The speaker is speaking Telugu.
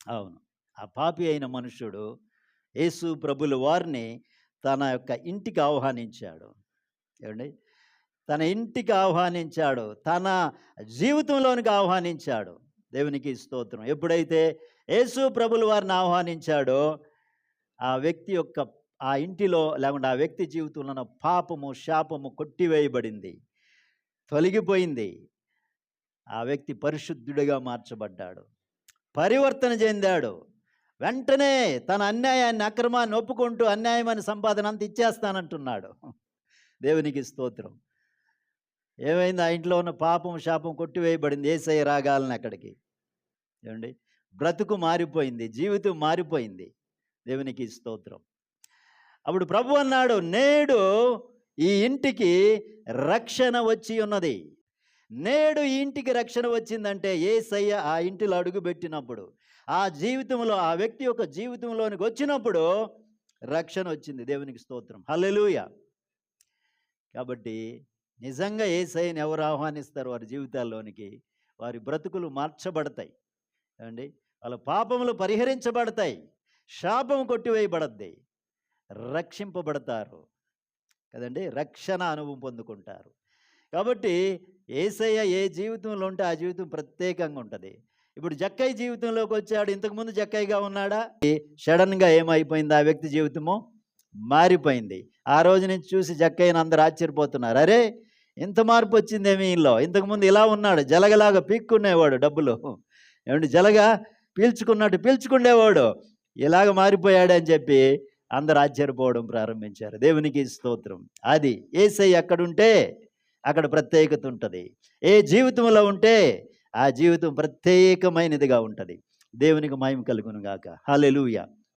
అవును. ఆ పాపి అయిన మనుష్యుడు యేసు ప్రభుల వారిని తన యొక్క ఇంటికి ఆహ్వానించాడు. ఏవండి? తన ఇంటికి ఆహ్వానించాడు. తన జీవితంలోనికి ఆహ్వానించాడు. దేవునికి స్తోత్రం. ఎప్పుడైతే యేసు ప్రభుల వారిని ఆహ్వానించాడో, ఆ వ్యక్తి యొక్క ఆ ఇంటిలో లేకుంటే ఆ వ్యక్తి జీవితంలో ఉన్న పాపము, శాపము కొట్టివేయబడింది. తొలగిపోయింది. ఆ వ్యక్తి పరిశుద్ధుడిగా మార్చబడ్డాడు. పరివర్తన చెందాడు. వెంటనే తన అన్యాయాన్ని, అక్రమాన్ని ఒప్పుకుంటూ అన్యాయమైన సంపాదన అంతా ఇచ్చేస్తానంటున్నాడు. దేవునికి స్తోత్రం. ఏమైంది? ఆ ఇంట్లో ఉన్న పాపం, శాపం కొట్టివేయబడింది. యేసయ్య రాగాలని అక్కడికి. ఏవండి? బ్రతుకు మారిపోయింది. జీవితం మారిపోయింది. దేవునికి స్తోత్రం. అప్పుడు ప్రభు అన్నాడు, నేడు ఈ ఇంటికి రక్షణ వచ్చి ఉన్నది. నేడు ఈ ఇంటికి రక్షణ వచ్చిందంటే యేసయ్య ఆ ఇంటిలో అడుగుపెట్టినప్పుడు, ఆ జీవితంలో ఆ వ్యక్తి యొక్క జీవితంలోనికి వచ్చినప్పుడు రక్షణ వచ్చింది. దేవునికి స్తోత్రం. హల్లెలూయా. కాబట్టి నిజంగా యేసయ్యని ఎవరు ఆహ్వానిస్తారు వారి జీవితాల్లోనికి, వారి బ్రతుకులు మార్చబడతాయి. ఏవండి? వాళ్ళ పాపములు పరిహరించబడతాయి. శాపం కొట్టివేయబడద్ది. రక్షింపబడతారు కదండి. రక్షణ అనుభవం పొందుకుంటారు. కాబట్టి యేసయ్య ఏ జీవితంలో ఉంటే ఆ జీవితం ప్రత్యేకంగా ఉంటుంది. ఇప్పుడు జక్కయ్య జీవితంలోకి వచ్చాడు. ఇంతకుముందు జక్కయ్యగా ఉన్నాడా? సడన్గా ఏమైపోయింది? ఆ వ్యక్తి జీవితము మారిపోయింది. ఆ రోజు నుంచి చూసి జక్కయ్యని అందరూ ఆశ్చర్యపోతున్నారు. అరే, ఇంత మార్పు వచ్చిందేమి ఈయనలో? ఇంతకుముందు ఇలా ఉన్నాడు, జలగలాగా పీక్కునేవాడు డబ్బులు. ఏమంటే జలగా పీల్చుకున్నట్టు పీల్చుకునేవాడు. ఇలాగ మారిపోయాడని చెప్పి అందరూ ఆశ్చర్యపోవడం ప్రారంభించారు. దేవునికి స్తోత్రం. అది యేసయ్య ఎక్కడుంటే అక్కడ ప్రత్యేకత ఉంటుంది. ఏ జీవితంలో ఉంటే ఆ జీవితం ప్రత్యేకమైనదిగా ఉంటుంది. దేవునికి మహిమ కలుగును గాక. హల్లెలూయా.